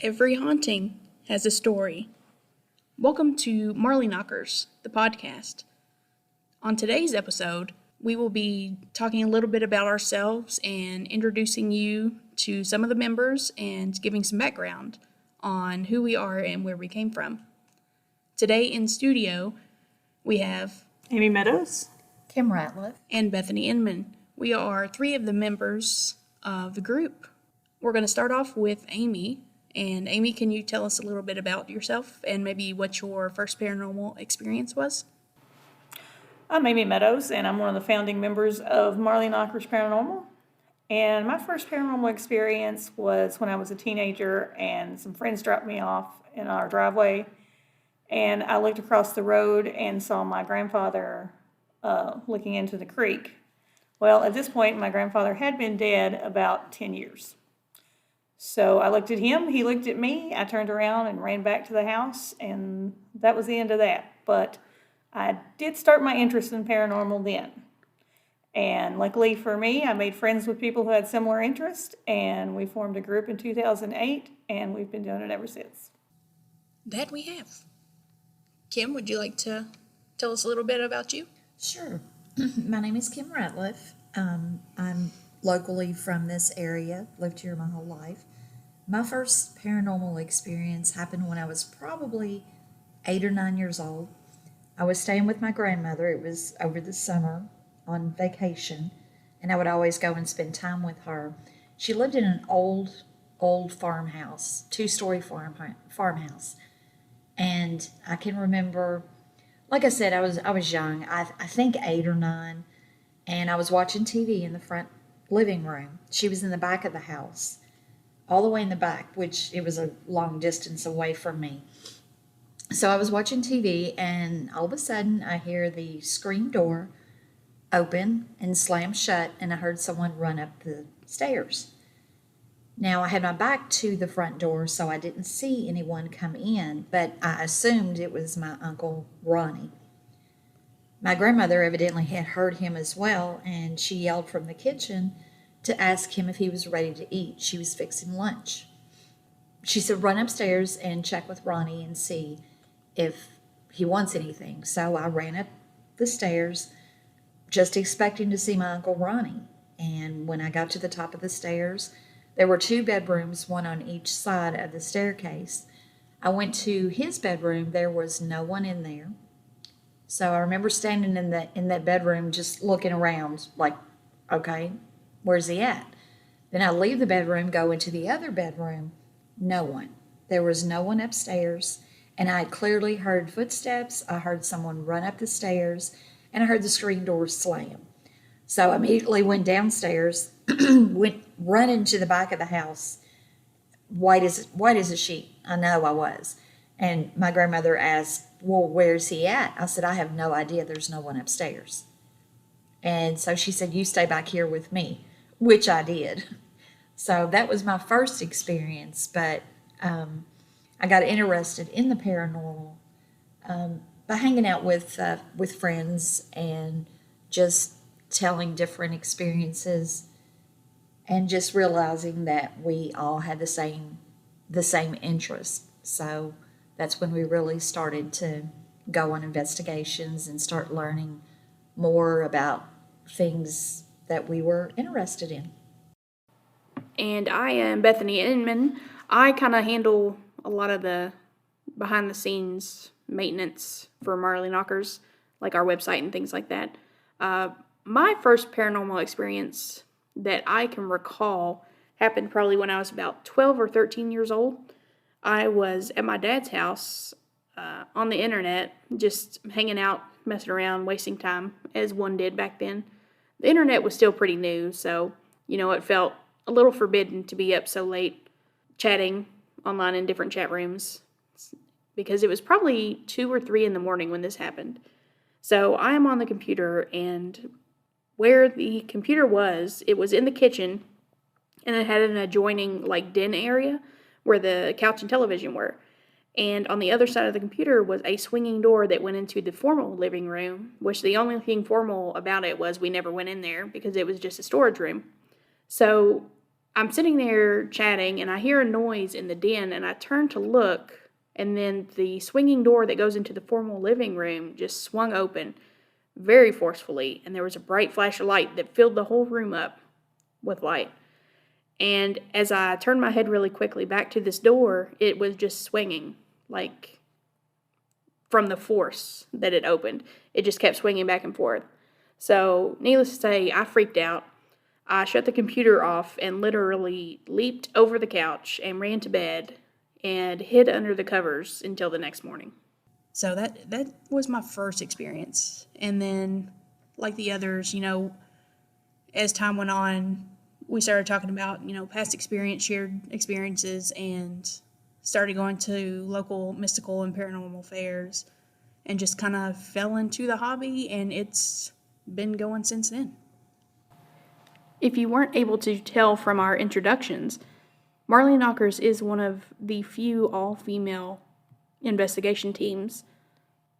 Every haunting has a story. Welcome to Marley Knockers, the podcast. On today's episode, we will be talking a little bit about ourselves and introducing you to some of the members and giving some background on who we are and where we came from. Today in studio, we have Amy Meadows, Kim Ratliff, and Bethany Inman. We are three of the members of the group. We're going to start off with Amy. And Amy, can you tell us a little bit about yourself and maybe what your first paranormal experience was? I'm Amy Meadows, and I'm one of the founding members of Marley Knockers Paranormal. And my first paranormal experience was when I was a teenager, and some friends dropped me off in our driveway, and I looked across the road and saw my grandfather looking into the creek. Well, at this point, my grandfather had been dead about 10 years. So I looked at him, he looked at me, I turned around and ran back to the house, and that was the end of that. But I did start my interest in paranormal then. And luckily for me, I made friends with people who had similar interests, and we formed a group in 2008, and we've been doing it ever since. That we have. Kim, would you like to tell us a little bit about you? Sure. My name is Kim Ratliff. I'm locally from this area, lived here my whole life. My first paranormal experience happened when I was probably 8 or 9 years old. I was staying with my grandmother. It was over the summer on vacation, and I would always go and spend time with her. She lived in an old farmhouse, two-story farmhouse. And I can remember, like I said, I was young, I think 8 or 9, and I was watching TV in the front living room. She was in the back of the house, all the way in the back, which it was a long distance away from me. So I was watching TV, and all of a sudden I hear the screen door open and slam shut, and I heard someone run up the stairs. Now I had my back to the front door, so I didn't see anyone come in, but I assumed it was my Uncle Ronnie. My grandmother evidently had heard him as well, and she yelled from the kitchen to ask him if he was ready to eat. She was fixing lunch. She said, run upstairs and check with Ronnie and see if he wants anything. So I ran up the stairs just expecting to see my Uncle Ronnie. And when I got to the top of the stairs, there were 2 bedrooms, one on each side of the staircase. I went to his bedroom. There was no one in there. So I remember standing in that bedroom just looking around like, okay, where's he at? Then I leave the bedroom, go into the other bedroom. No one. There was no one upstairs. And I clearly heard footsteps. I heard someone run up the stairs. And I heard the screen door slam. So I immediately went downstairs, went running to the back of the house. White as a sheet. I know I was. And my grandmother asked, well, where's he at? I said, I have no idea. There's no one upstairs. And so she said, you stay back here with me, which I did. So that was my first experience, but I got interested in the paranormal by hanging out with friends and just telling different experiences and just realizing that we all had the same interest. So that's when we really started to go on investigations and start learning more about things that we were interested in. And I am Bethany Inman. I kind of handle a lot of the behind-the-scenes maintenance for Marley Knockers, like our website and things like that. My first paranormal experience that I can recall happened probably when I was about 12 or 13 years old. I was at my dad's house on the internet, just hanging out, messing around, wasting time, as one did back then. The internet was still pretty new, so, it felt a little forbidden to be up so late chatting online in different chat rooms, because it was probably 2 or 3 in the morning when this happened. So I am on the computer, and where the computer was, it was in the kitchen, and it had an adjoining, den area where the couch and television were. And on the other side of the computer was a swinging door that went into the formal living room, which the only thing formal about it was we never went in there because it was just a storage room. So I'm sitting there chatting, and I hear a noise in the den, and I turn to look, and then the swinging door that goes into the formal living room just swung open very forcefully, and there was a bright flash of light that filled the whole room up with light. And as I turned my head really quickly back to this door, it was just swinging, like from the force that it opened. It just kept swinging back and forth. So, needless to say, I freaked out. I shut the computer off and literally leaped over the couch and ran to bed and hid under the covers until the next morning. So that was my first experience. And then, like the others, as time went on, we started talking about, past experience, shared experiences, and started going to local mystical and paranormal fairs and just kind of fell into the hobby, and it's been going since then. If you weren't able to tell from our introductions, Marley Knockers is one of the few all-female investigation teams.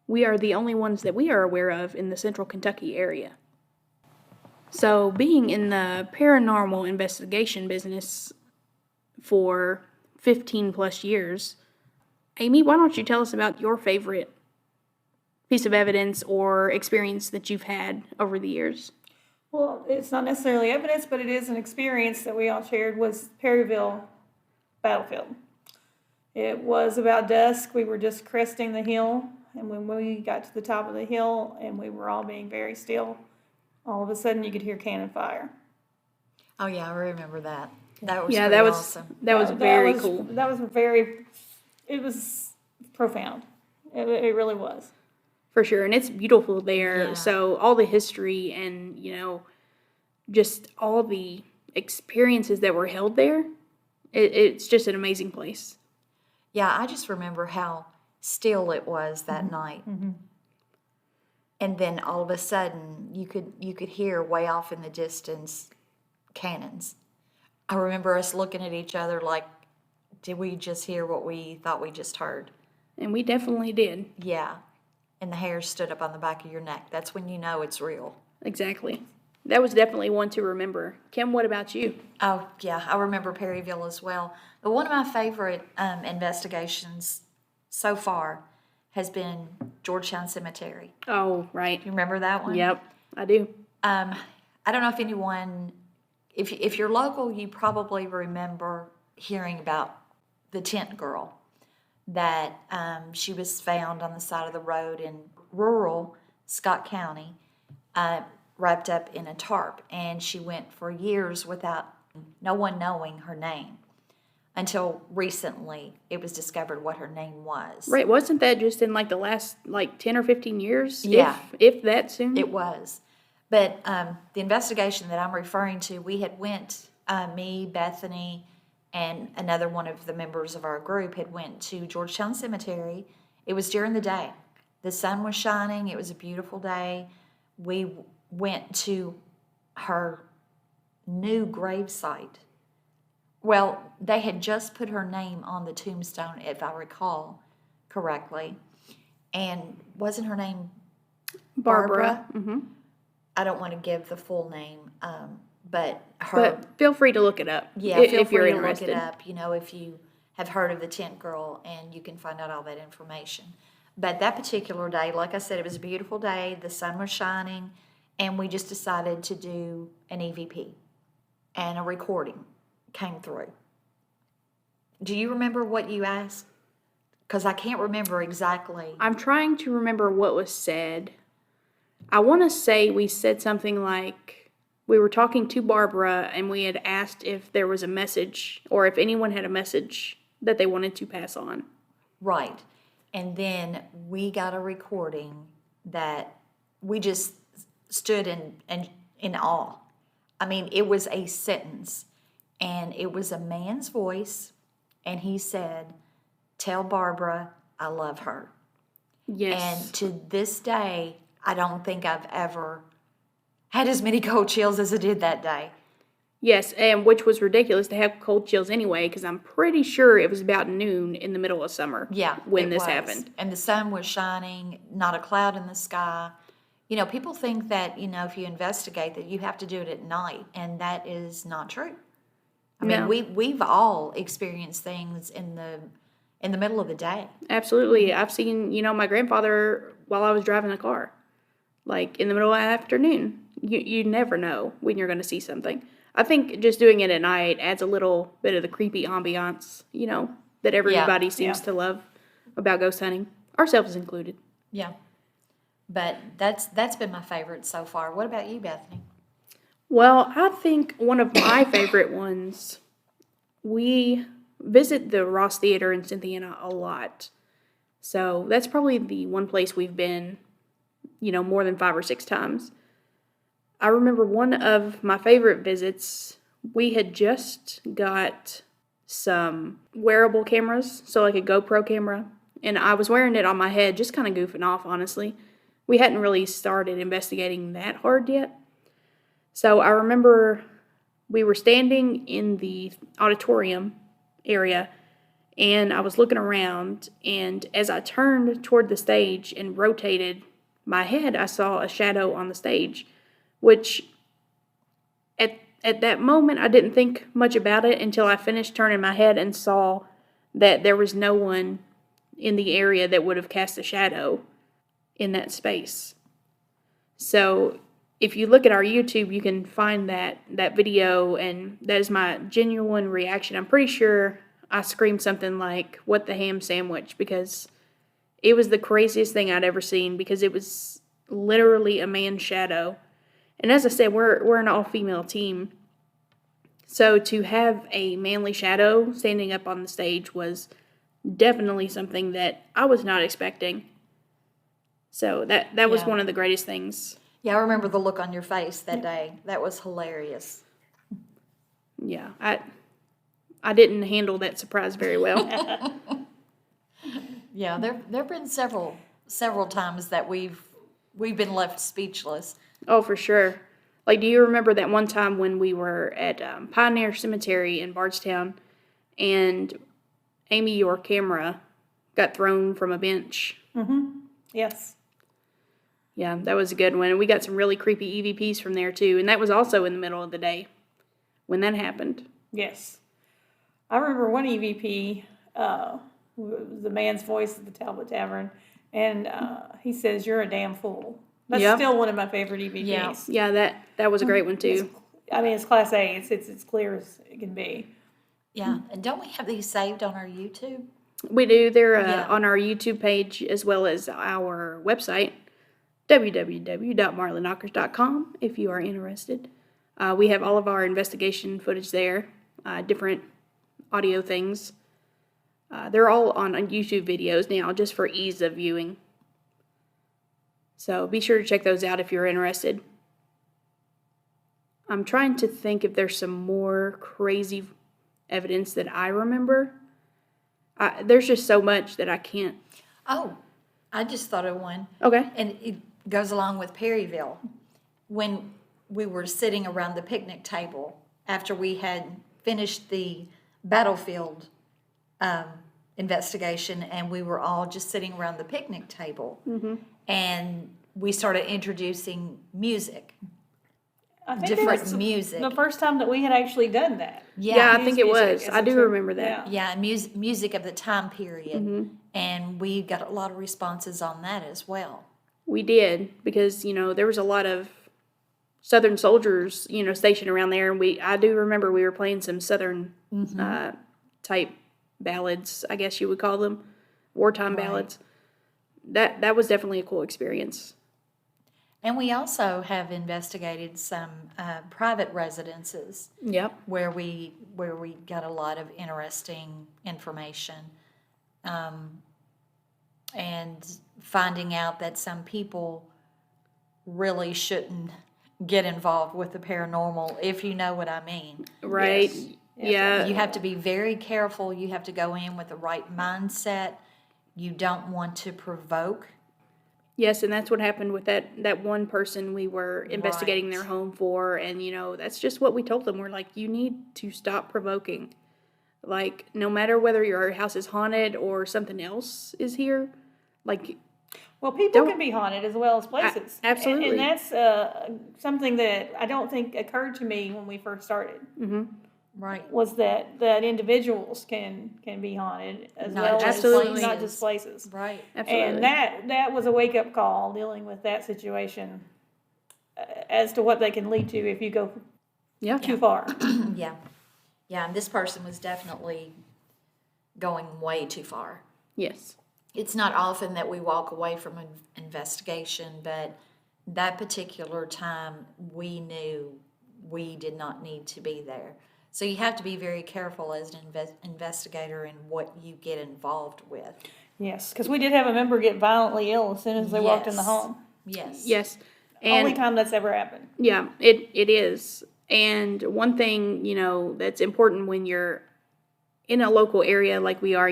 We are the only ones that we are aware of in the central Kentucky area. So, being in the paranormal investigation business for 15 plus years, Amy, why don't you tell us about your favorite piece of evidence or experience that you've had over the years? Well, it's not necessarily evidence, but it is an experience that we all shared, was Perryville battlefield. It was about dusk. We were just cresting the hill, and when we got to the top of the hill and we were all being very still, all of a sudden you could hear cannon fire. Oh yeah, I remember that. That was awesome. That was very cool. That was it was profound. It really was. For sure, and it's beautiful there. Yeah. So all the history and, just all the experiences that were held there, it's just an amazing place. Yeah, I just remember how still it was that night. Mm-hmm. And then all of a sudden, you could hear way off in the distance cannons. I remember us looking at each other like, did we just hear what we thought we just heard? And we definitely did. Yeah. And the hairs stood up on the back of your neck. That's when you know it's real. Exactly. That was definitely one to remember. Kim, what about you? Oh, yeah, I remember Perryville as well. But one of my favorite investigations so far has been Georgetown Cemetery. Oh, right. You remember that one? Yep, I do. I don't know if anyone, if you're local, you probably remember hearing about the tent girl, that she was found on the side of the road in rural Scott County, wrapped up in a tarp, and she went for years without no one knowing her name until recently it was discovered what her name was. Right, wasn't that just in the last 10 or 15 years? Yeah. If that soon? It was. But the investigation that I'm referring to, we had went, me, Bethany, and another one of the members of our group had went to Georgetown Cemetery. It was during the day. The sun was shining. It was a beautiful day. We went to her new gravesite. Well, they had just put her name on the tombstone, if I recall correctly. And wasn't her name Barbara? Mm-hmm. I don't want to give the full name, but her. But feel free to look it up. Yeah, if feel you're free to interested. look it up, if you have heard of the tent girl, and you can find out all that information. But that particular day, like I said, it was a beautiful day. The sun was shining, and we just decided to do an EVP, and a recording came through. Do you remember what you asked? Because I can't remember exactly. I'm trying to remember what was said. I want to say we said something like, we were talking to Barbara and we had asked if there was a message or if anyone had a message that they wanted to pass on. Right. And then we got a recording that we just stood in awe. I mean, it was a sentence, and it was a man's voice, and he said, "Tell Barbara I love her." Yes. And to this day, I don't think I've ever had as many cold chills as I did that day. Yes, and which was ridiculous to have cold chills anyway, because I'm pretty sure it was about noon in the middle of summer. Yeah, when it this was. happened. And the sun was shining, not a cloud in the sky. People think that, if you investigate that you have to do it at night, and that is not true. I mean, No. we've all experienced things in the middle of the day. Absolutely. I've seen, my grandfather while I was driving a car, like in the middle of the afternoon. You never know when you're going to see something. I think just doing it at night adds a little bit of the creepy ambiance, that everybody seems to love about ghost hunting, ourselves included. Yeah. But that's been my favorite so far. What about you, Bethany? Well, I think one of my favorite ones, we visit the Ross Theater in Cynthiana a lot. So that's probably the one place we've been, more than 5 or 6 times. I remember one of my favorite visits, we had just got some wearable cameras, so like a GoPro camera, and I was wearing it on my head, just kind of goofing off, honestly. We hadn't really started investigating that hard yet. So I remember we were standing in the auditorium area, and I was looking around, and as I turned toward the stage and rotated my head, I saw a shadow on the stage, which at that moment I didn't think much about it until I finished turning my head and saw that there was no one in the area that would have cast a shadow in that space. So if you look at our YouTube, you can find that video, and that is my genuine reaction. I'm pretty sure I screamed something like, "What the ham sandwich?" because it was the craziest thing I'd ever seen, because it was literally a man's shadow. And as I said, we're an all-female team. So to have a manly shadow standing up on the stage was definitely something that I was not expecting. So that was one of the greatest things. Yeah, I remember the look on your face that day. That was hilarious. Yeah, I didn't handle that surprise very well. Yeah, there've been several times that we've been left speechless. Oh, for sure. Like, do you remember that one time when we were at Pioneer Cemetery in Bardstown, and Amy, your camera got thrown from a bench? Yes. Yeah, that was a good one. And we got some really creepy EVPs from there, too. And that was also in the middle of the day when that happened. Yes. I remember one EVP, the man's voice at the Talbot Tavern, and he says, "You're a damn fool." That's still one of my favorite EVPs. Yeah, that was a great one, too. It's Class A. It's clear as it can be. Yeah, and don't we have these saved on our YouTube? We do. They're on our YouTube page as well as our website, www.marleyknockers.com, if you are interested. We have all of our investigation footage there, different audio things. They're all on YouTube videos now, just for ease of viewing. So be sure to check those out if you're interested. I'm trying to think if there's some more crazy evidence that I remember. There's just so much that I can't. Oh, I just thought of one. Okay. And it goes along with Perryville. When we were sitting around the picnic table after we had finished the battlefield investigation, and we were all just sitting around the picnic table, and we started introducing music. I think Different that's music. the first time that we had actually done that. Yeah, I think it was. Music, I do remember that. Yeah, music of the time period. And we got a lot of responses on that as well. We did, because, there was a lot of Southern soldiers, stationed around there. And I do remember we were playing some Southern type ballads, I guess you would call them, wartime ballads. That was definitely a cool experience. And we also have investigated some private residences. Yep. Where we got a lot of interesting information, and finding out that some people really shouldn't get involved with the paranormal, if you know what I mean. Right. Yes. Yeah. You have to be very careful. You have to go in with the right mindset. You don't want to provoke. Yes, and that's what happened with that one person we were investigating Right. their home for, and that's just what we told them. We're like, you need to stop provoking. Like, no matter whether your house is haunted or something else is here, like, Well, people can be haunted as well as places. Absolutely. And that's something that I don't think occurred to me when we first started. Right. was that individuals can be haunted as Not well just as places. not just places. Right. Absolutely. And that was a wake up call dealing with that situation as to what they can lead to if you go Yeah. too far. Yeah. Yeah, and this person was definitely going way too far. Yes. It's not often that we walk away from an investigation, but that particular time we knew we did not need to be there. So you have to be very careful as an investigator in what you get involved with. Yes, because we did have a member get violently ill as soon as they walked in the Yes. home. Yes. Yes. Only And time that's ever happened. yeah, it is. And one thing, that's important when you're in a local area like we are,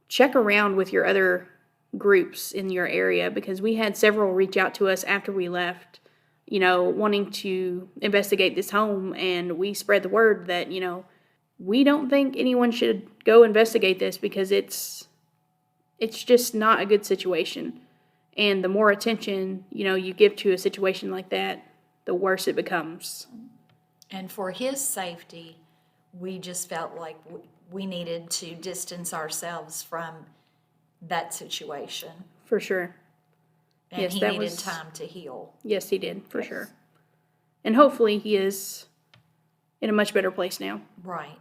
check around with your other groups in your area, because we had several reach out to us after we left, wanting to investigate this home, and we spread the word that, we don't think anyone should go investigate this because it's just not a good situation. And the more attention, you give to a situation like that, the worse it becomes. And for his safety, we just felt like we needed to distance ourselves from that situation. For sure. And Yes, he that needed was- time to heal. Yes, he did, for Yes. sure. And hopefully he is in a much better place now. Right.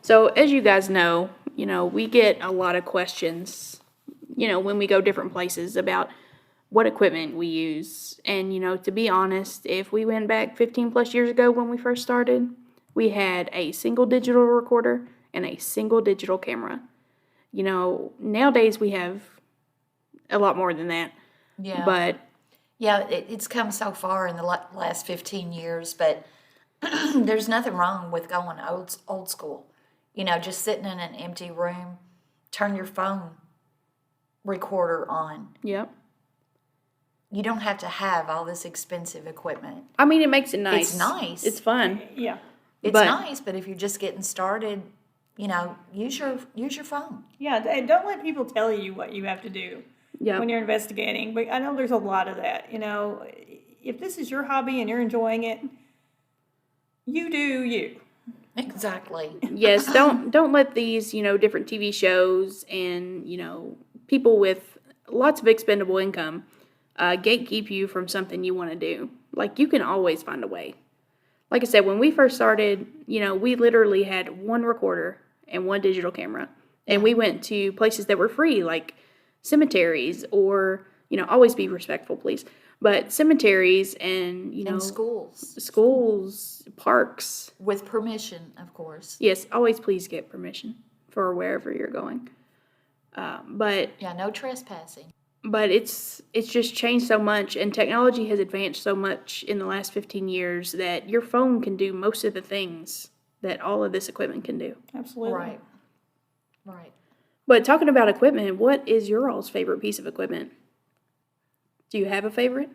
So, as you guys know, we get a lot of questions, when we go different places about what equipment we use. And, to be honest, if we went back 15 plus years ago when we first started, we had a single digital recorder and a single digital camera. Nowadays we have a lot more than that. Yeah. But Yeah, it's come so far in the last 15 years, but there's nothing wrong with going old school. Just sitting in an empty room, turn your phone recorder on. yep. You don't have to have all this expensive equipment. I mean, it makes it nice. It's nice. It's fun. Yeah. It's But- nice, but if you're just getting started, use your phone. Yeah, and don't let people tell you what you have to do Yeah. when you're investigating. But I know there's a lot of that. If this is your hobby and you're enjoying it, you do you. Exactly. Yes, don't let these, different TV shows and, people with lots of expendable income gatekeep you from something you want to do. Like, you can always find a way. Like I said, when we first started, we literally had one recorder and one digital camera. And we went to places that were free, like cemeteries or, always be respectful, please. But cemeteries and, In schools, schools, parks. with permission, of course. Yes, always please get permission for wherever you're going. But Yeah, no trespassing. it's just changed so much, and technology has advanced so much in the last 15 years that your phone can do most of the things that all of this equipment can do. Absolutely. Right. Right. But talking about equipment, what is your all's favorite piece of equipment? Do you have a favorite?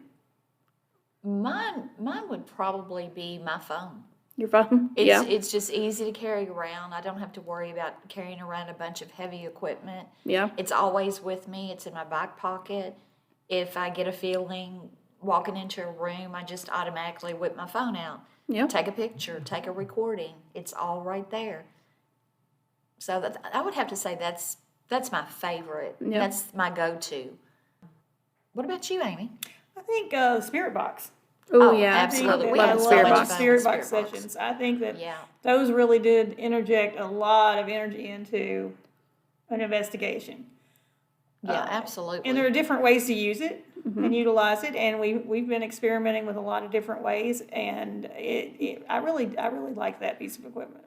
Mine would probably be my phone. Your phone? It's just easy to carry around. I don't have to worry about carrying around a bunch of heavy equipment. Yeah. It's always with me. It's in my back pocket. If I get a feeling walking into a room, I just automatically whip my phone out. Yeah. Take a picture, take a recording. It's all right there. So I would have to say that's my favorite. Yeah. That's my go-to. What about you, Amy? I think Spirit Box. Oh, Oh, yeah. absolutely. We Love have the so Spirit much Box. fun. Spirit Box Spirit Box. sessions. I think that Yeah. those really did interject a lot of energy into an investigation. Yeah, absolutely. And there are different ways to use it and utilize it, and we've been experimenting with a lot of different ways, and I really like that piece of equipment.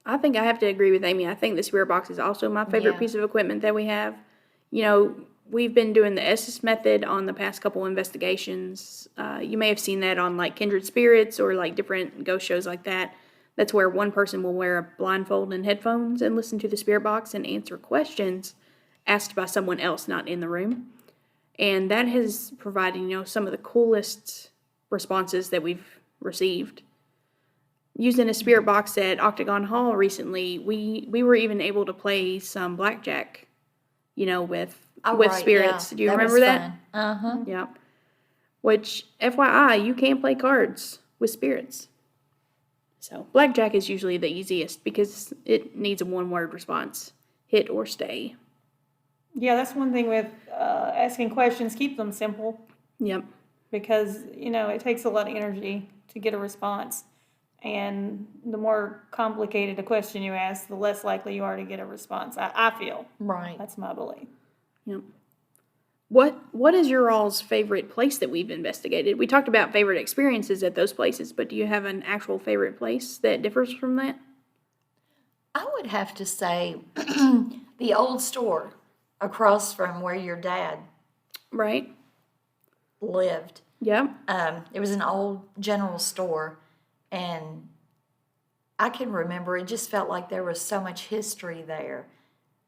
I think I have to agree with Amy. I think the Spirit Box is also my favorite Yeah. piece of equipment that we have. We've been doing the Estes method on the past couple investigations. You may have seen that on like Kindred Spirits or like different ghost shows like that. That's where one person will wear a blindfold and headphones and listen to the Spirit Box and answer questions asked by someone else not in the room. And that has provided, some of the coolest responses that we've received. Using a Spirit Box at Octagon Hall recently, we were even able to play some blackjack, with Right, spirits. yeah. Do you That was remember that? fun. Uh-huh. Yeah. Which, FYI, you can play cards with spirits. So blackjack is usually the easiest because it needs a one-word response: hit or stay. Yeah, that's one thing with asking questions. Keep them simple Yep. because, it takes a lot of energy to get a response. And the more complicated a question you ask, the less likely you are to get a response. I feel. Right. That's my belief. Yep. What is your all's favorite place that we've investigated? We talked about favorite experiences at those places, but do you have an actual favorite place that differs from that? I would have to say the old store across from where your dad Right. lived. Yep. It was an old general store, and I can remember it just felt like there was so much history there.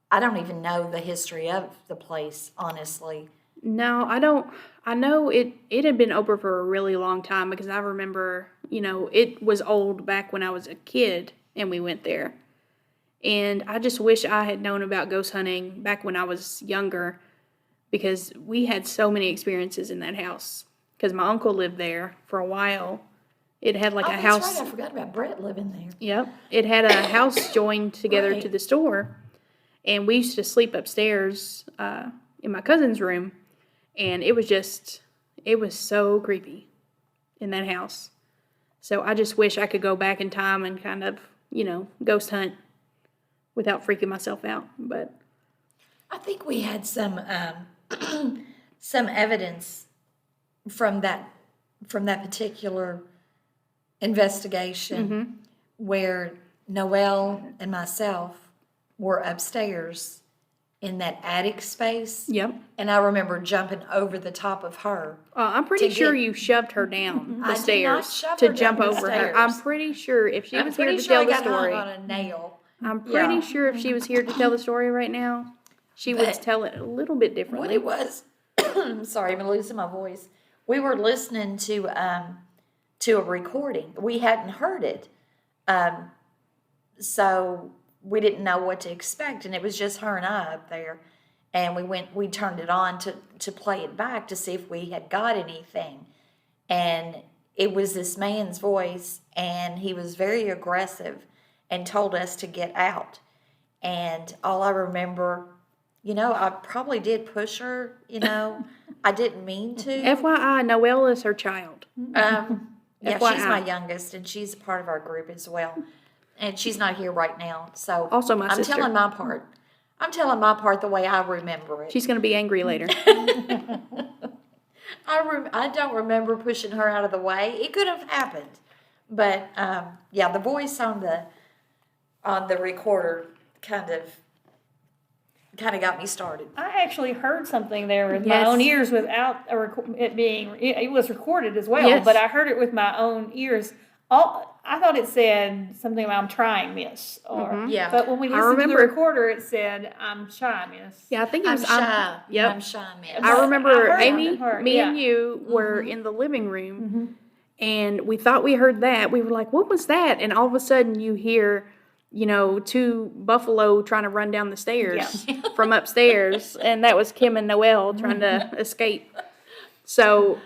I don't even know the history of the place, honestly. No, I don't. I know it had been open for a really long time because I remember, it was old back when I was a kid and we went there. And I just wish I had known about ghost hunting back when I was younger because we had so many experiences in that house. Because my uncle lived there for a while. It had like Oh, a that's house. right. I forgot about Brett living there. Yep. It had a house joined together Right. to the store. And we used to sleep upstairs in my cousin's room. And it was so creepy in that house. So I just wish I could go back in time and kind of, ghost hunt without freaking myself out. But I think we had some some evidence from that particular investigation where Noelle and myself were upstairs in that attic space. yep. And I remember jumping over the top of her. I'm pretty To sure get- you shoved her down the I did not stairs shove to her jump down the over her. stairs. I'm pretty sure if she I'm was here pretty to sure tell I the got story, hung on a nail. I'm pretty Yeah. sure if she was here to tell the story right now, she would But tell it a little bit What differently. it was, I'm sorry, I'm losing my voice. We were listening to a recording. We hadn't heard it, so we didn't know what to expect, and it was just her and I up there. And we turned it on to play it back to see if we had got anything. And it was this man's voice, and he was very aggressive and told us to get out. And all I remember, I probably did push her, I didn't mean to. FYI, Noelle is her child. Yeah, she's FYI. my youngest, and she's a part of our group as well. And she's not here right now, so Also my I'm sister. telling my part. I'm telling my part the way I remember it. She's going to be angry later. I don't remember pushing her out of the way. It could have happened, but yeah, the voice on the recorder kind of got me started. I actually heard something there with Yes. my own ears without it was recorded as well, Yes. but I heard it with my own ears. I thought it said something about I'm trying, miss. Or, Yeah. But when we I listened to the remember- recorder, it said I'm shy, miss. Yeah, I think it I'm was. shy. Yep. I'm shy, man. I But remember I heard Amy, it, her, me, yeah. and you were in the living room, and we thought we heard that. We were like, "What was that?" And all of a sudden, you hear, two buffalo trying to run down the stairs from upstairs, and that was Kim and Noelle trying to escape. So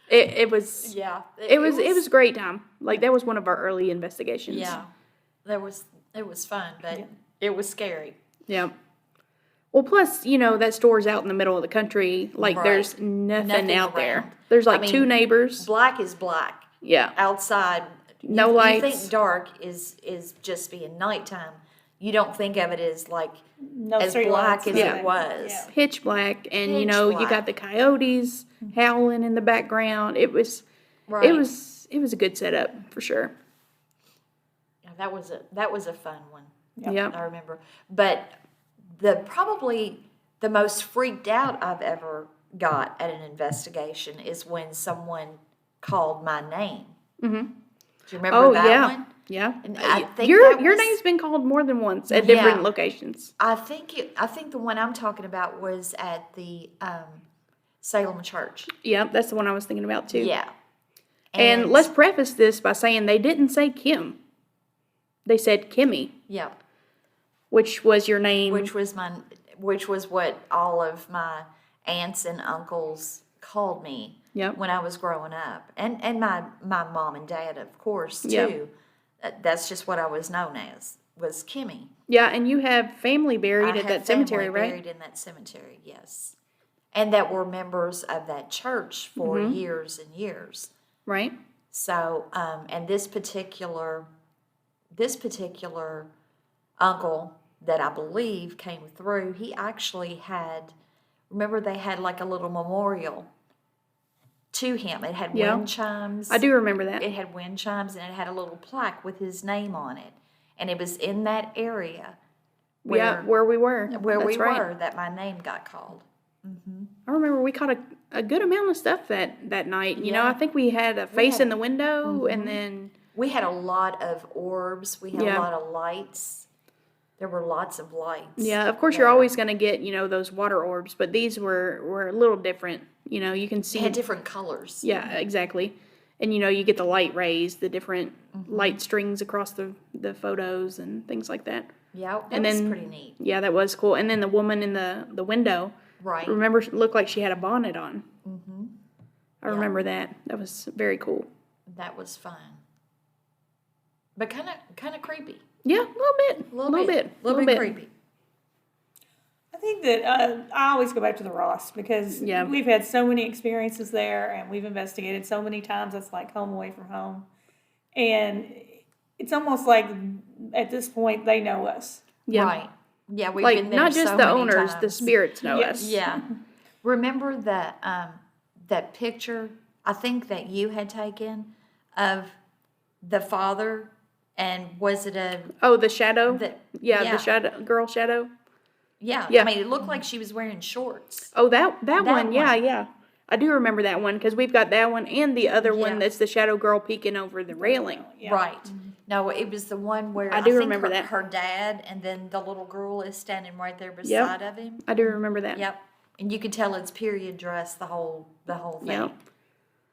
it was Yeah. it was a great time. Like that was one of our early investigations. Yeah. It was fun, but it was scary. Yeah. Well, plus, that store's out in the middle of the country. Like, Right. there's nothing out there. around. There's I like mean, two neighbors. Black is black. Yeah. Outside, No you lights. think dark is just being nighttime. You don't think of it as like No as street black lights. as Yeah. it was. Yeah. Pitch black. And, Pitch you black. got the coyotes howling in the background. It was, Right. it was a good setup for sure. Yeah, that was a fun one. Yep. I remember. But probably the most freaked out I've ever got at an investigation is when someone called my name. Mm-hmm. Do you remember Oh, that yeah. one? Yeah. And I think your that your was- name's been called more than once at different Yeah. locations. I think the one I'm talking about was at the Salem Church. Yep, that's the one I was thinking about too. Yeah. And let's preface this by saying they didn't say Kim. They said Kimmy, yeah, which was your name. which was what all of my aunts and uncles called me Yep. when I was growing up, and my mom and dad, of course, too. Yep. That's just what I was known as, was Kimmy. Yeah, and you have family buried I at have that cemetery, family right? buried in that cemetery, yes. And that were members of that church for years and years. Right. So, and this particular uncle that I believe came through, he actually had, remember they had like a little memorial to him. It had Yeah. wind chimes. I do remember that. It had wind chimes and it had a little plaque with his name on it. And it was in that area Yeah, where we were. where we That's right. were that my name got called. I remember we caught a good amount of stuff that night. You know, Yeah. I think we had a face had- in the window, and then We had a lot of orbs. We had Yeah. a lot of lights. There were lots of lights. yeah, of course you're always going to get, you know, those water orbs, but these were a little different. You know, you can They see. had different colors. Yeah, exactly. And you know, you get the light rays, the different light strings across the photos and things like that. Yeah, that And was then- pretty neat. Yeah, that was cool. And then the woman in the window, Right. remember, looked like she had a bonnet on. I Yeah. remember that. That was very cool. That was fun. But kind of creepy. Yeah, a little bit. A little bit creepy. I think that I always go back to the Ross because Yeah. we've had so many experiences there and we've investigated so many times. It's like home away from home. And it's almost like at this point they know us. Yeah. Right. Yeah, we've Like, been there not just so the many owners, the times. spirits know Yeah. us. Yeah. Remember that picture I think that you had taken of the father, and was it a Oh, the shadow? yeah. The shadow, girl shadow. yeah. Yeah. I mean, it looked like she was wearing shorts. Oh, that one. Yeah, one. yeah. I do remember that one because we've got that one and the other Yeah. one that's the shadow girl peeking over the railing. Yeah. Right. No, it was the one where I do think remember her, that. her dad and then the little girl is standing right there beside of him. I do remember that. Yep. And you could tell it's period dress, the whole thing. Yep.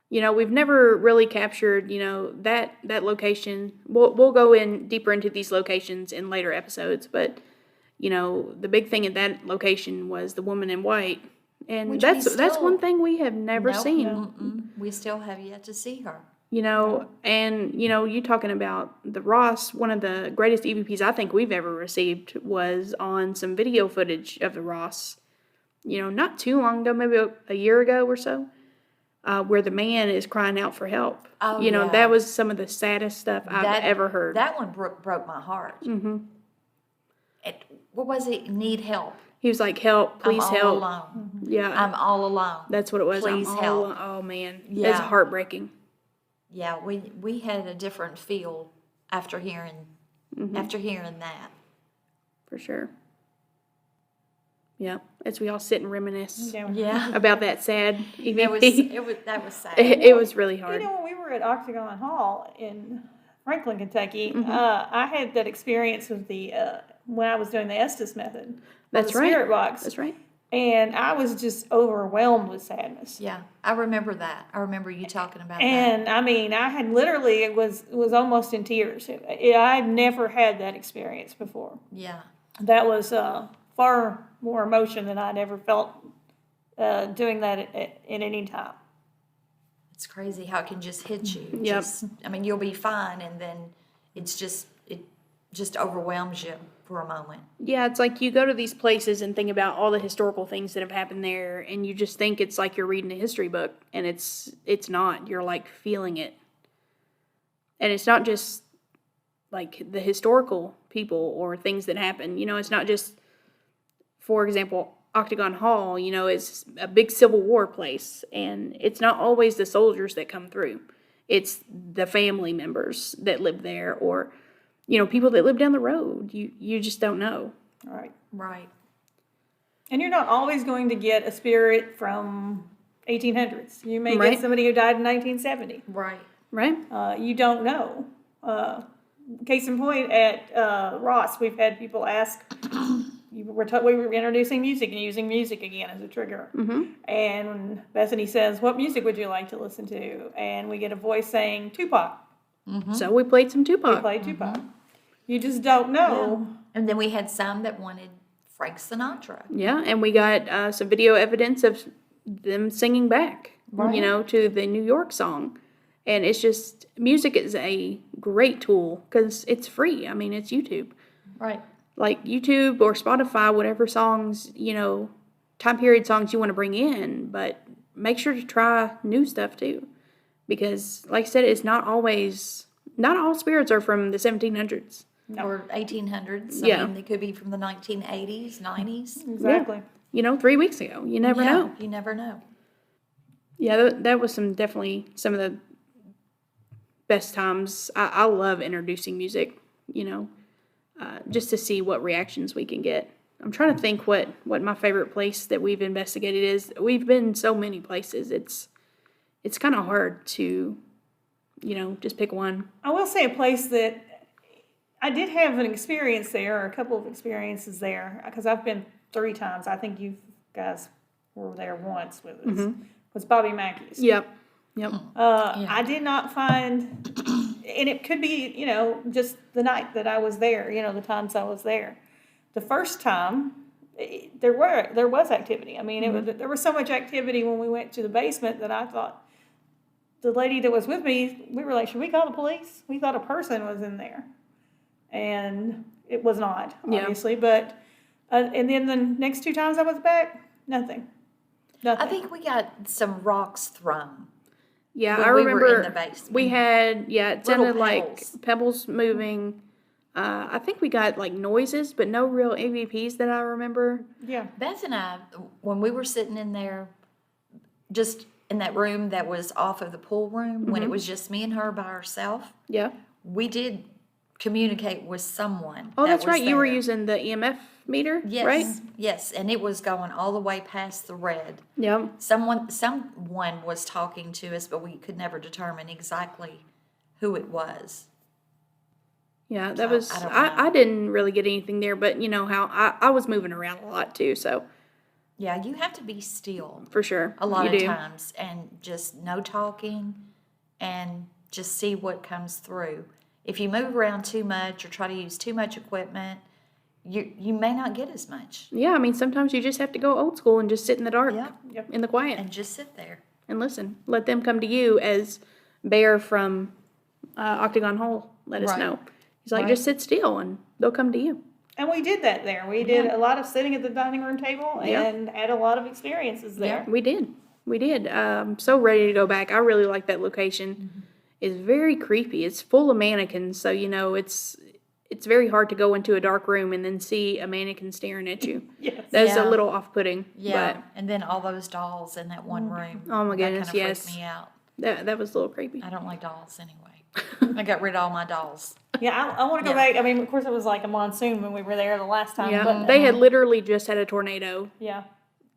You know, we've never really captured, you know, that location. We'll go in deeper into these locations in later episodes, but you know, the big thing at that location was the woman in white. And Which that's we still- one thing we have never Nope, seen. mm-mm. We still have yet to see her. You know, and you know, you talking about the Ross, one of the greatest EVPs I think we've ever received was on some video footage of the Ross. You know, not too long ago, maybe a year ago or so, where the man is crying out for help. Oh, you know, yeah. that was some of the saddest stuff I've ever heard. That one broke my heart. Mm-hmm. What was it? Need help. He was like, "Help, please I'm all help." alone. Yeah, I'm all alone. that's what it was. Please I'm all help. alone. Oh man, Yeah. it's heartbreaking. Yeah, we had a different feel after hearing that. For sure. Yeah, as we all sit and reminisce Yeah. Yeah. about that sad EVP. That was sad. It was really hard. You know, when we were at Octagon Hall in Franklin, Kentucky, Mm-hmm. I had that experience with the when I was doing the Estes method. on That's the right. Spirit box. That's right. And I was just overwhelmed with sadness. Yeah, I remember that. I remember you talking about that. And I mean, I had literally it was almost in tears. I'd never had that experience before. Yeah. That was far more emotion than I'd ever felt doing that at any time. It's crazy how it can just hit you. Yep. I mean, you'll be fine, and then it just overwhelms you for a moment. Yeah, it's like you go to these places and think about all the historical things that have happened there, and you just think it's like you're reading a history book, and it's not. You're like feeling it. And it's not just like the historical people or things that happen. You know, it's not just, for example, Octagon Hall, you know, is a big Civil War place, and it's not always the soldiers that come through. It's the family members that live there, or, you know, people that live down the road. You just don't know. All right. Right. And you're not always going to get a spirit from 1800s. You may Right. get somebody who died in 1970. Right. Right? You don't know. Case in point, at Ross, we've had people ask, we were introducing music and using music again as a trigger. Mm-hmm. And when Bethany says, "What music would you like to listen to?" And we get a voice saying, "Tupac." So we played some We Tupac. play Tupac. You just don't know. And then we had some that wanted Frank Sinatra. Yeah, and we got some video evidence of them singing back, Right. you know, to the New York song. And it's just, music is a great tool because it's free. I mean, it's YouTube. Right. Like YouTube or Spotify, whatever songs, time period songs you want to bring in, but make sure to try new stuff too. Because, like I said, it's not all spirits are from the 1700s. Or 1800s. Yeah. I mean, they could be from the 1980s, 90s. Exactly. 3 weeks ago. You never Yeah, know. You never know. Yeah, that was definitely some of the best times. I love introducing music, just to see what reactions we can get. I'm trying to think what my favorite place that we've investigated is. We've been so many places. It's kind of hard to, just pick one. I will say a place that I did have an experience there, or a couple of experiences there, because I've been 3 times. I think you guys were there once with us. Was Bobby Mackey's. Yep. I did not find, and it could be, just the night that I was there, the times I was there. The first time, there was activity. I mean, there was so much activity when we went to the basement that I thought, the lady that was with me, we were like, should we call the police? We thought a person was in there. And it was not, obviously. But, and then the next 2 times I was back, nothing. I think we got some rocks thrown. Yeah, When I we were remember in the basement. we had, it Little sounded like pebbles. pebbles moving. I think we got like noises, but no real EVPs that I remember. Yeah. Beth and I, when we were sitting in there, just in that room that was off of the pool room, when it was just me and her by herself, Yeah. we did communicate with someone. Oh, that that's was right. You were there. using the EMF meter, Yes, right? yes, and it was going all the way past the red. Yep. Someone was talking to us, but we could never determine exactly who it was. Yeah, that So, was, I don't know. I didn't really get anything there, but you know how I was moving around a lot too, so Yeah, you have to be still for sure. a lot you of do. times and just no talking and just see what comes through. If you move around too much or try to use too much equipment, you may not get as much. Yeah, I mean, sometimes you just have to go old school and just sit in the dark, Yeah. in the quiet, And just sit there. and listen. Let them come to you, as Bear from Octagon Hole let us Right. know. He's like, Right. just sit still, and they'll come to you. And we did that there. We did a lot of sitting at the dining room table Yeah. and had a lot of experiences there. We did. We did. I'm so ready to go back. I really like that location. It's very creepy. It's full of mannequins, so it's very hard to go into a dark room and then see a mannequin staring at you. Yes. That's Yeah. a little off-putting. Yeah. And then all those dolls in that one room. Oh my goodness, That kind of yes. freaked me out. But that was a little creepy. I don't like dolls anyway. I got rid of all my dolls. Yeah, I want to go Yeah. back. I mean, of course, it was like a monsoon when we were there the last time. Yeah, But they had literally just had a tornado, yeah.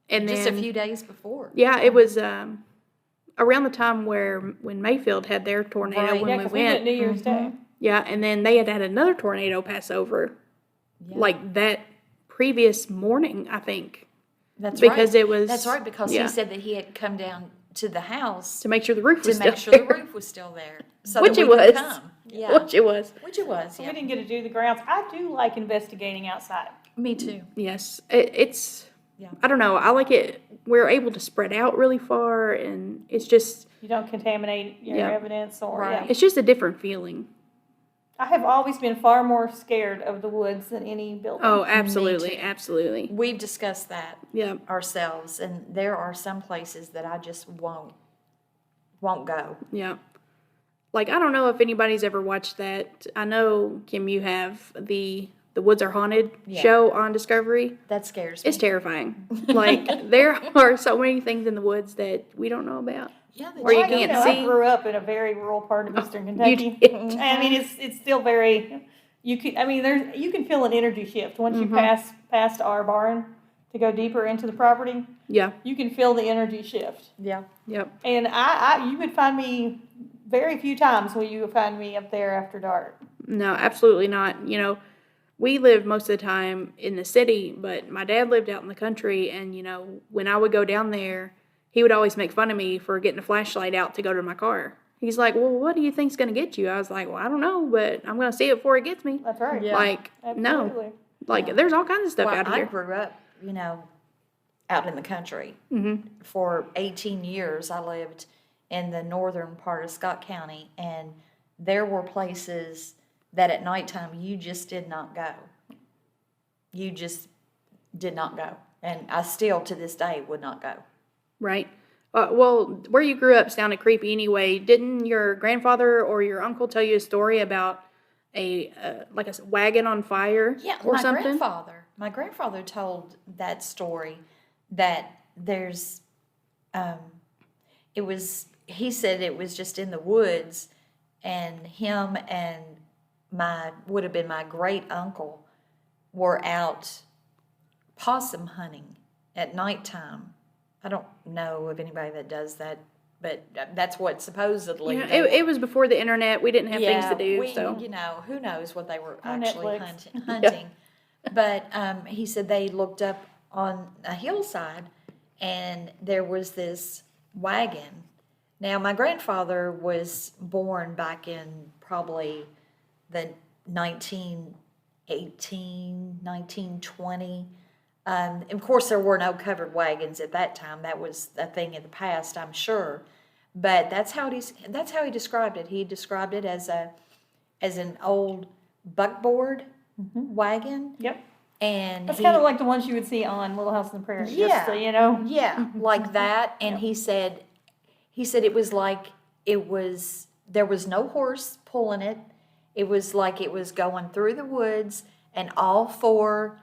and Just then a few days before. yeah, it was around the time when Mayfield had their tornado Right. when Yeah, we because we went went. New Year's Day. Yeah, and then they had another tornado pass over, Yeah. like that previous morning, I think, That's because right. it was- That's right, because yeah. he said that he had come down to the house to make sure the roof to was make still sure the there. roof was still there. So Which that it we could was. come. Yeah. Which it was. Which it was, So yeah. we didn't get to do the grounds. I do like investigating outside. Me too. Yes, it's. Yeah. I don't know. I like it. We're able to spread out really far, and it's just You don't contaminate your Yeah. evidence or Right. yeah. it's just a different feeling. I have always been far more scared of the woods than any building. Oh, absolutely, too. absolutely. We've discussed that Yeah. ourselves, and there are some places that I just won't go. Yeah. Like, I don't know if anybody's ever watched that. I know, Kim, you have the Woods Are Haunted Yeah. show on Discovery. That scares me. It's terrifying. Like, there are so many things in the woods that we don't know about. Yeah, Or you Well, can't I see. grew up in a very rural part of eastern You Kentucky. did. I mean, it's still very. You can feel an energy shift once Mm-hmm. you pass past our barn to go deeper into the property. Yeah. You can feel the energy shift, Yeah. Yep. and you would find me very few times will you find me up there after dark. No, absolutely not. We live most of the time in the city, but my dad lived out in the country, and, when I would go down there, he would always make fun of me for getting a flashlight out to go to my car. He's like, well, what do you think's going to get you? I was like, well, I don't know, but I'm going to see it before it gets me. That's right. Yeah. Like, no. Absolutely. Like, there's all kinds of stuff Well, out I here. grew up, out in the country. For 18 years, I lived in the northern part of Scott County, and there were places that at nighttime you just did not go. You just did not go. And I still, to this day, would not go. Right. Well, where you grew up sounded creepy anyway. Didn't your grandfather or your uncle tell you a story about a like a wagon on fire or my something? My grandfather told that story that there's, he said it was just in the woods, and him and would have been my great uncle were out possum hunting at nighttime. I don't know of anybody that does that, but that's what supposedly. Yeah, it was before the internet. We didn't have things to do, we, so who knows what they were On actually Netflix. hunting. But he said they looked up on a hillside, and there was this wagon. Now, my grandfather was born back in probably the 1918, 1920. Of course, there were no covered wagons at that time. That was a thing in the past, I'm sure. But that's how he described it. He described it as an old buckboard wagon. Yep. And That's kind of like the ones you would see on Little House on the Prairie. Yeah. Just so you know. Yeah, like that. And he said it was like there was no horse pulling it. It was like it was going through the woods, and all four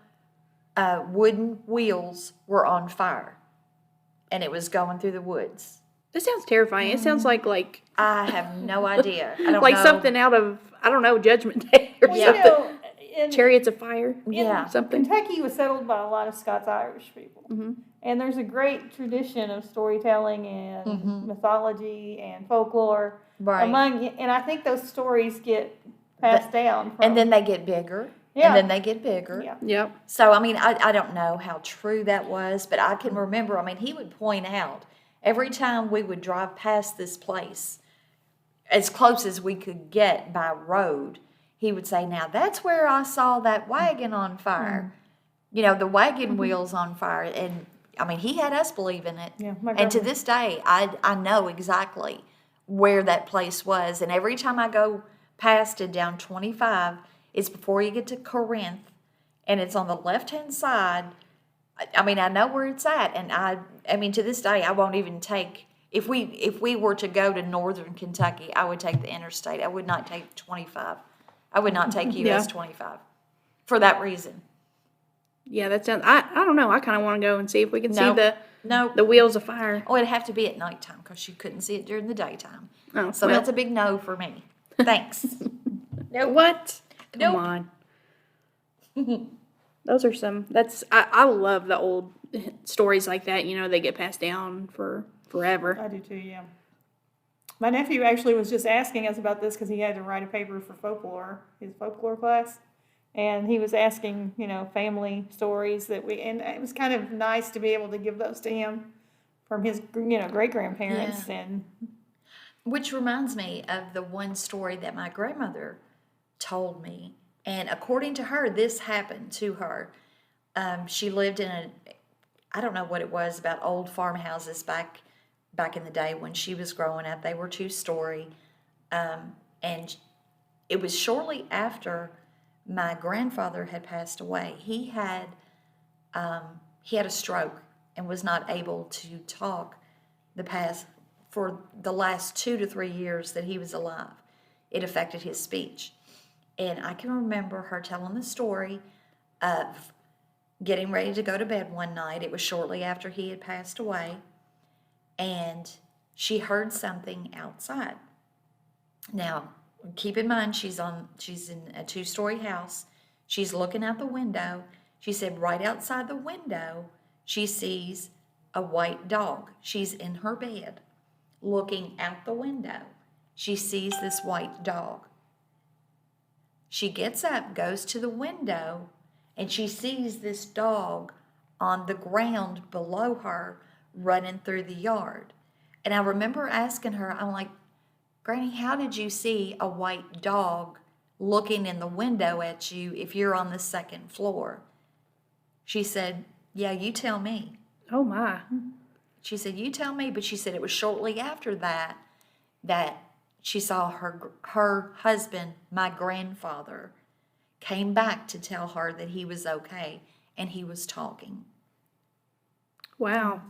wooden wheels were on fire, and it was going through the woods. this sounds terrifying. It sounds like I have no idea. I don't like know. something out of Judgment Day or Well, something. you know, in Chariots of Fire. Yeah. Something. Kentucky was settled by a lot of Scots-Irish people. Mm-hmm. And there's a great tradition of storytelling and mythology and folklore Right. and I think those stories get passed down. And then they get bigger. Yeah. And then they get bigger. Yeah. Yep. So, I mean, I don't know how true that was, but I can remember, I mean, he would point out every time we would drive past this place, as close as we could get by road, he would say, now that's where I saw that wagon on fire. You know, the wagon wheels on fire. And, I mean, he had us believe in it. Yeah, my And to grandma- this day, I know exactly where that place was. And every time I go past it down 25, it's before you get to Corinth, and it's on the left-hand side. I mean, I know where it's at, and I mean, to this day, I won't even take, if we were to go to northern Kentucky, I would take the interstate. I would not take 25. I would not take US 25 for that reason. Yeah, that sounds. I don't know. I kind of want to go and see if we can see No. the wheels of fire. Oh, it'd have to be at nighttime because you couldn't see it during the daytime. Oh, So well. that's a big no for me. Thanks. What? Nope. Come on. Those are some. I love the old stories like that. You know, they get passed down for forever. I do too, yeah. My nephew actually was just asking us about this because he had to write a paper for his folklore class. And he was asking, family stories and it was kind of nice to be able to give those to him from his, great-grandparents. Yeah. And Which reminds me of the one story that my grandmother told me. And according to her, this happened to her. She lived in I don't know what it was, about old farmhouses back in the day when she was growing up. They were 2-story. And it was shortly after my grandfather had passed away. He had a stroke and was not able to talk for the last 2 to 3 years that he was alive. It affected his speech. And I can remember her telling the story of getting ready to go to bed one night. It was shortly after he had passed away. And she heard something outside. Now, keep in mind, she's in a 2-story house. She's looking out the window. She said right outside the window, she sees a white dog. She's in her bed looking out the window. She sees this white dog. She gets up, goes to the window, and she sees this dog on the ground below her running through the yard. And I remember asking her, I'm like, Granny, how did you see a white dog looking in the window at you if you're on the 2nd floor? She said, yeah, you tell me. Oh my. She said, you tell me. But she said it was shortly after that that she saw her husband, my grandfather, came back to tell her that he was okay and he was talking. Wow.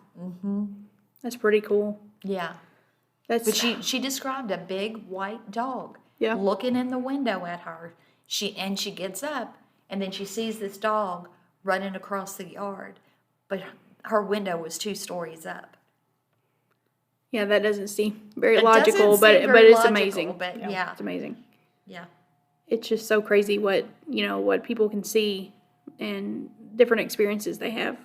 That's pretty cool. Yeah. That's But she described a big white dog Yeah. looking in the window at her. She gets up and then she sees this dog running across the yard, but her window was 2 stories up. yeah, that doesn't seem very It logical, doesn't but seem very it's logical, amazing. But yeah, It's amazing. yeah. It's just so crazy what, what people can see and different experiences they have.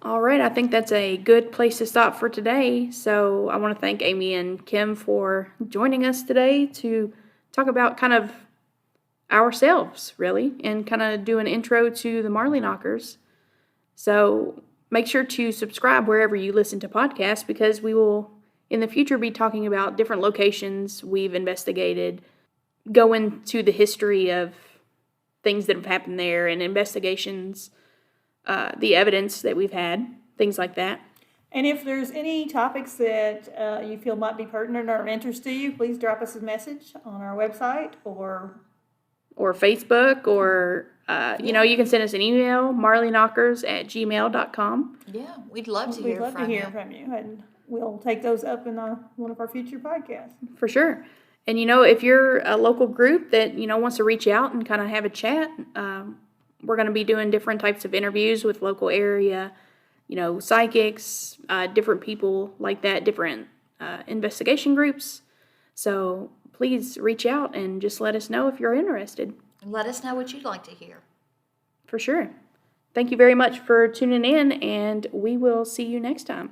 All right, I think that's a good place to stop for today. So I want to thank Amy and Kim for joining us today to talk about kind of ourselves, really, and kind of do an intro to the Marley Knockers. So make sure to subscribe wherever you listen to podcasts, because we will in the future be talking about different locations we've investigated, go into the history of things that have happened there and investigations, the evidence that we've had, things like that. And if there's any topics that you feel might be pertinent or of interest to you, please drop us a message on our website or Facebook, or you can send us an email, marleyknockers@gmail.com. Yeah, we'd love to we'd hear love from to hear you. from you. And we'll take those up in one of our future podcasts. For sure. And if you're a local group that wants to reach out and kind of have a chat, we're going to be doing different types of interviews with local area, psychics, different people like that, different investigation groups. So please reach out and just let us know if you're interested. And let us know what you'd like to hear. For sure. Thank you very much for tuning in, and we will see you next time.